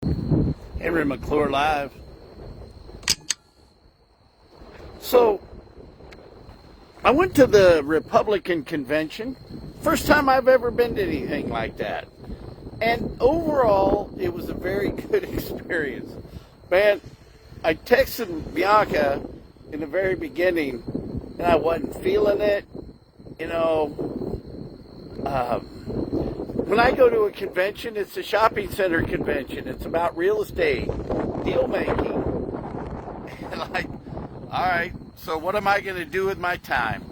Henry McClure live. So, I went to the Republican convention. First time I've ever been to anything like that. And overall, it was a very good experience. Man, I texted Bianca in the very beginning, and I wasn't feeling it. When I go to a convention, it's a shopping center convention. It's about real estate, deal making. And all right, so what am I going to do with my time?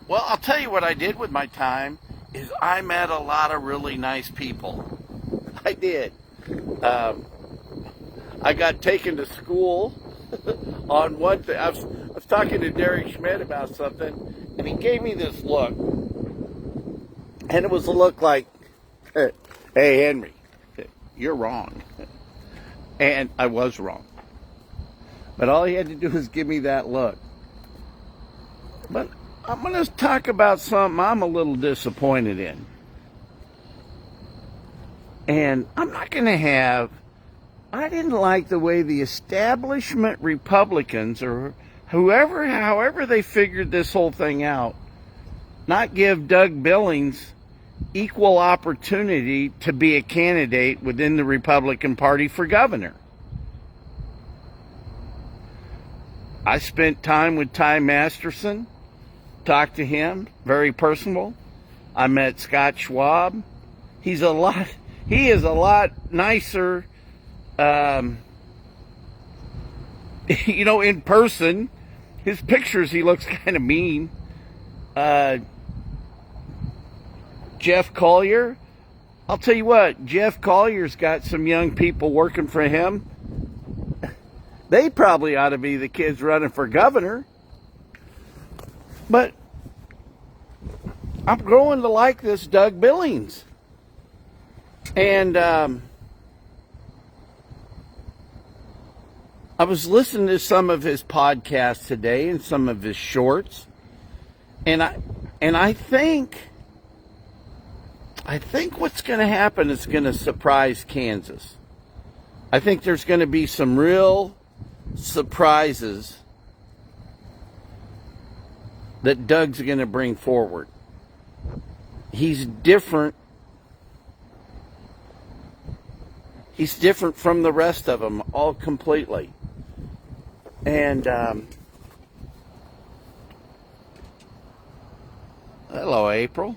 Well, I'll tell you what I did with my time is I met a lot of really nice people. I did. I got taken to school on one thing. I was talking to Derek Schmidt about something, and he gave me this look. And it was a look like, hey, Henry, you're wrong. And I was wrong. But all he had to do was give me that look. But I'm going to talk about something I'm a little disappointed in. And I'm not going to I didn't like the way the establishment Republicans or however they figured this whole thing out, not give Doug Billings equal opportunity to be a candidate within the Republican Party for governor. I spent time with Ty Masterson, talked to him, very personal. I met Scott Schwab. He is a lot nicer, in person. His pictures, he looks kind of mean. Jeff Collier, I'll tell you what, Jeff Collier's got some young people working for him. They probably ought to be the kids running for governor. But I'm growing to like this Doug Billings. And I was listening to some of his podcasts today and some of his shorts. And I think what's going to happen is going to surprise Kansas. I think there's going to be some real surprises that Doug's going to bring forward. He's different. He's different from the rest of them, all completely. And hello, April.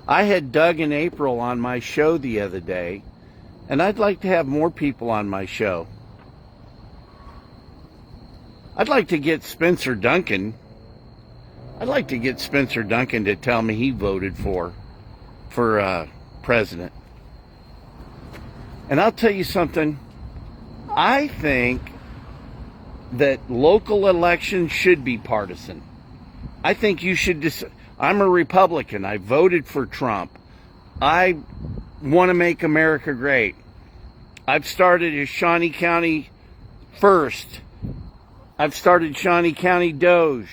I had Doug and April on my show the other day, and I'd like to have more people on my show. I'd like to get Spencer Duncan. I'd like to get Spencer Duncan to tell me he voted for president. And I'll tell you something. I think that local elections should be partisan. I think you should I'm a Republican. I voted for Trump. I want to make America great. I've started as Shawnee County First. I've started Shawnee County Doge.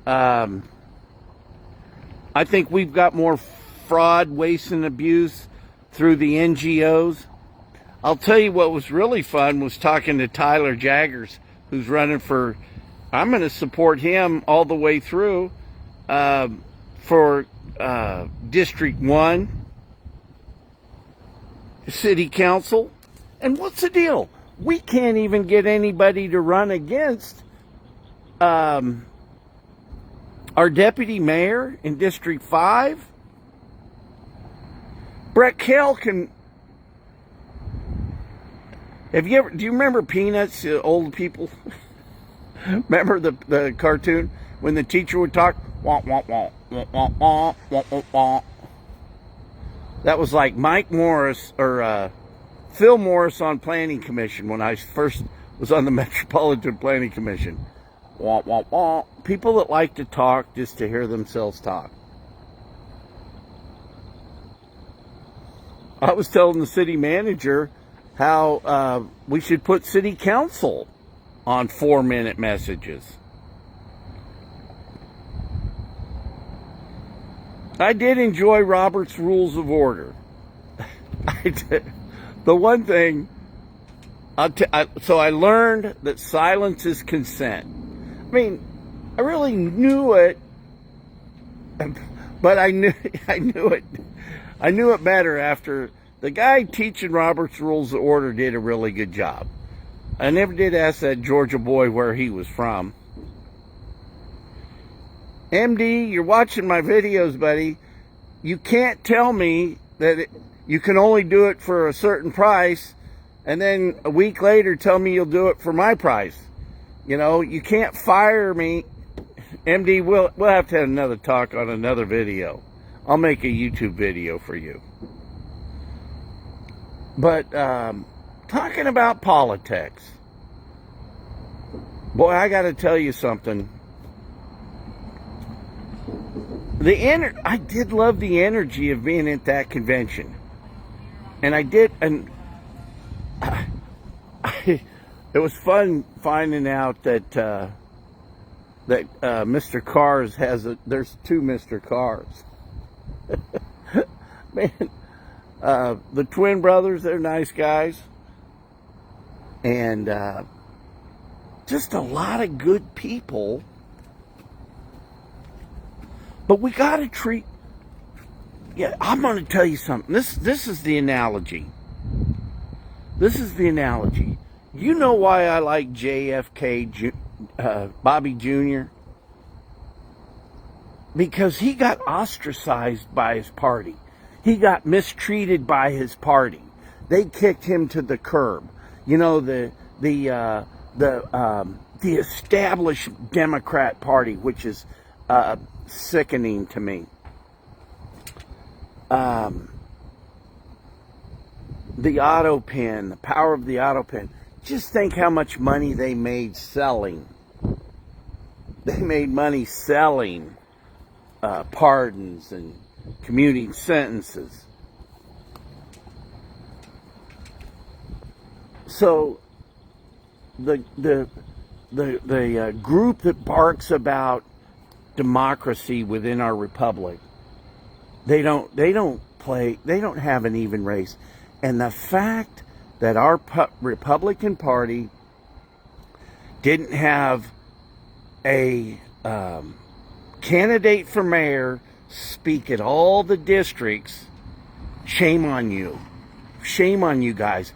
I think we've got more fraud, waste, and abuse through the NGOs. I'll tell you what was really fun was talking to Tyler Jaggers, who's running for, I'm going to support him all the way through for District 1, City Council. And what's the deal? We can't even get anybody to run against our deputy mayor in District 5. Brett Kell can... do you remember Peanuts, old people? Remember the cartoon? When the teacher would talk, wah, wah, wah, wah, wah, wah, wah, wah, wah. That was like Mike Morris or Phil Morris on Planning Commission when I first was on the Metropolitan Planning Commission. Wah, wah, wah. People that like to talk just to hear themselves talk. I was telling the city manager how we should put city council on 4-minute messages. I did enjoy Robert's Rules of Order. I did. The one thing, so I learned that silence is consent. I mean, I really knew it, but I knew it better after the guy teaching Robert's Rules of Order did a really good job. I never did ask that Georgia boy where he was from. MD, you're watching my videos, buddy. You can't tell me that you can only do it for a certain price and then a week later tell me you'll do it for my price. You know, you can't fire me. MD, we'll have to have another talk on another video. I'll make a YouTube video for you. But talking about politics, boy, I got to tell you something. I did love the energy of being at that convention, and I did, and it was fun finding out that Mr. Cars there's two Mr. Cars. Man, the twin brothers, they're nice guys, and just a lot of good people. But we got to treat. Yeah, I'm going to tell you something. This is the analogy. This is the analogy. You know why I like JFK, Bobby Jr.? Because he got ostracized by his party. He got mistreated by his party. They kicked him to the curb. You know, the established Democrat Party, which is sickening to me. The auto pen, the power of the auto pen. Just think how much money they made selling. They made money selling pardons and commuting sentences. So the group that barks about democracy within our republic, they don't have an even race. And the fact that our Republican Party didn't have a candidate for mayor speak at all the districts, shame on you. Shame on you guys.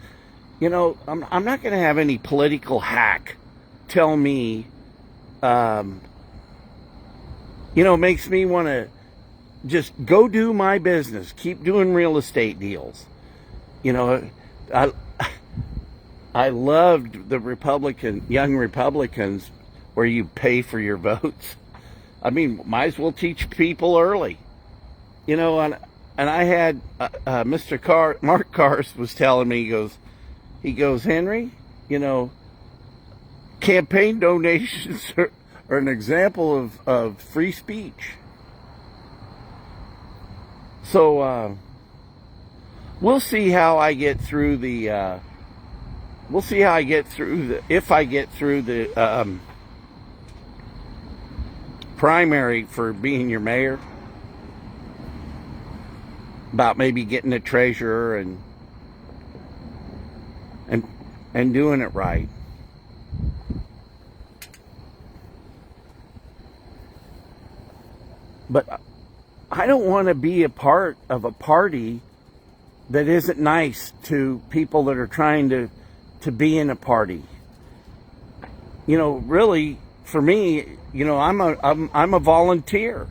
You know, I'm not going to have any political hack tell me, makes me want to just go do my business, keep doing real estate deals. You know, I loved the young Republicans where you pay for your votes. I mean, might as well teach people early. You know, and I had Mark Cars was telling me, he goes, Henry, you know, campaign donations are an example of free speech. So we'll see how I get through if I get through the primary for being your mayor, about maybe getting a treasurer and doing it right. But I don't want to be a part of a party that isn't nice to people that are trying to be in a party. You know, really, for me, you know, I'm a volunteer.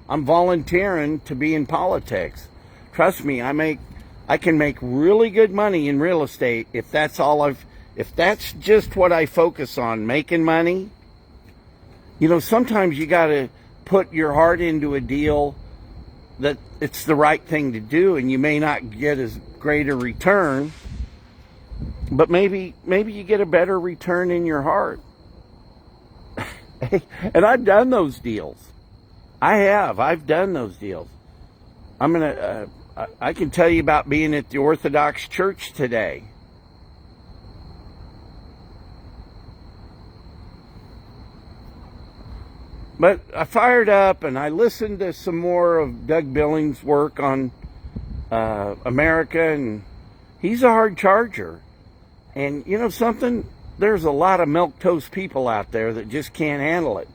I'm volunteering to be in politics. Trust me, I can make really good money in real estate if that's just what I focus on, making money. You know, sometimes you got to put your heart into a deal that it's the right thing to do, and you may not get as great a return, but maybe you get a better return in your heart. And I've done those deals. I've done those deals. I can tell you about being at the Orthodox Church today. But I fired up and I listened to some more of Doug Billings' work on America, and he's a hard charger. And you know something? There's a lot of milquetoast people out there that just can't handle it.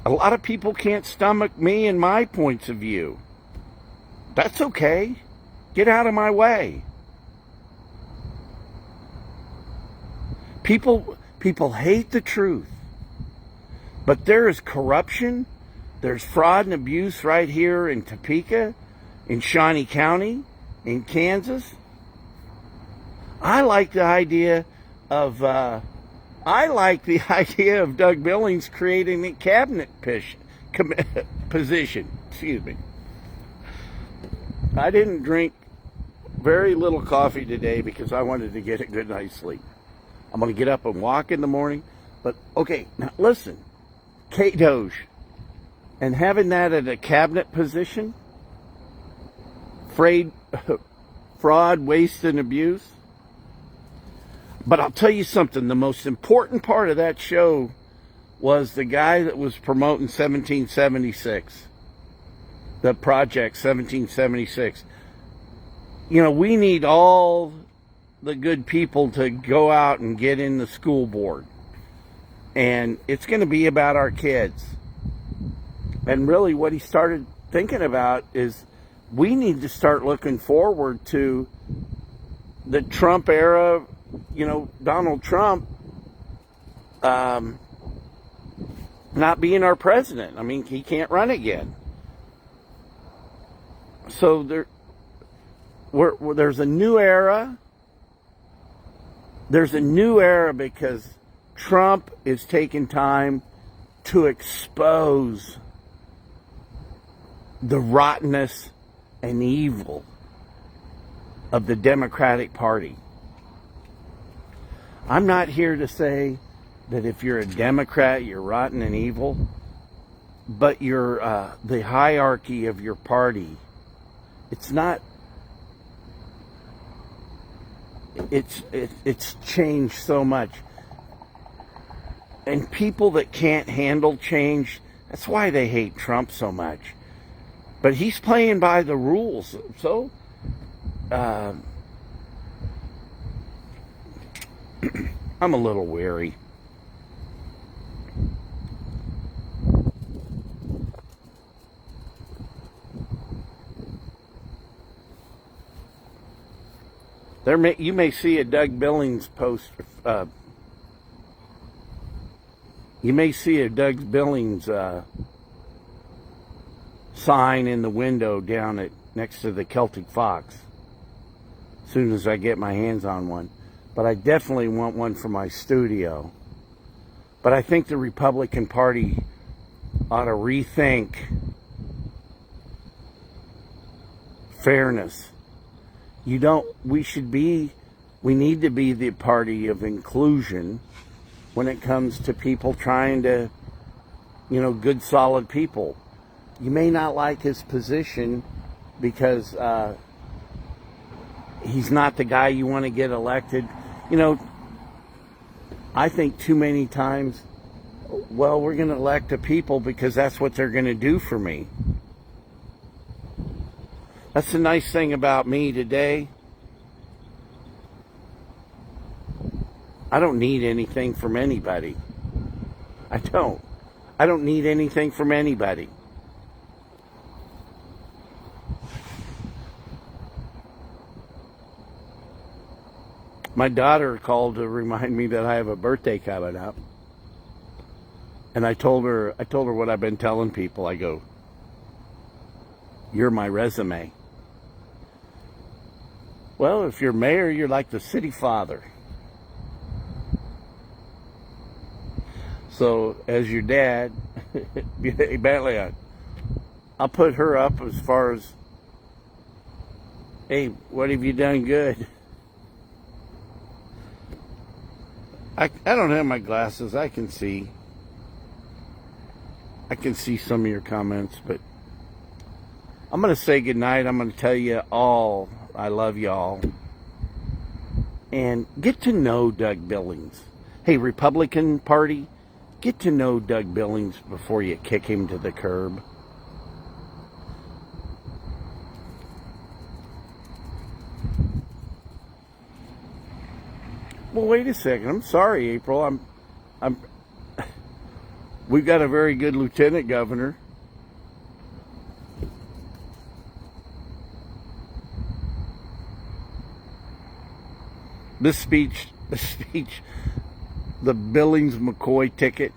A lot of people can't stomach me and my points of view. That's okay. Get out of my way. People hate the truth. But there is corruption. There's fraud and abuse right here in Topeka, in Shawnee County, in Kansas. I like the idea of Doug Billings creating a cabinet position. Excuse me. I didn't drink very little coffee today because I wanted to get a good night's sleep. I'm going to get up and walk in the morning. But, okay, now listen. Kate Doge. And having that at a cabinet position, fraud, waste, and abuse. But I'll tell you something. The most important part of that show was the guy that was promoting 1776. The project 1776. You know, we need all the good people to go out and get in the school board. And it's going to be about our kids. And really what he started thinking about is we need to start looking forward to the Trump era, you know, Donald Trump not being our president. I mean, he can't run again. So there's a new era. There's a new era because Trump is taking time to expose the rottenness and evil of the Democratic Party. I'm not here to say that if you're a Democrat, you're rotten and evil, but you're the hierarchy of your party. It's not. It's changed so much, and people that can't handle change. That's why they hate Trump so much. But he's playing by the rules, so I'm a little weary. You may see a Doug Billings post. You may see a Doug Billings sign in the window down next to the Celtic Fox. As soon as I get my hands on one. But I definitely want one for my studio. But I think the Republican Party ought to rethink fairness. We need to be the party of inclusion when it comes to people trying to, good, solid people. You may not like his position because he's not the guy you want to get elected. I think too many times, well, we're going to elect the people because that's what they're going to do for me. That's the nice thing about me today. I don't need anything from anybody. I don't need anything from anybody. My daughter called to remind me that I have a birthday coming up. And I told her what I've been telling people. I go, "You're my resume." Well, if you're mayor, you're like the city father. So, as your dad, Bentley, I'll put her up as far as, hey, what have you done good? I don't have my glasses. I can see some of your comments, but I'm going to say goodnight. I'm going to tell you all I love y'all. And get to know Doug Billings. Hey, Republican Party, get to know Doug Billings before you kick him to the curb. Well, wait a second. I'm sorry, April. I'm. We've got a very good lieutenant governor. This speech, the Billings McCoy ticket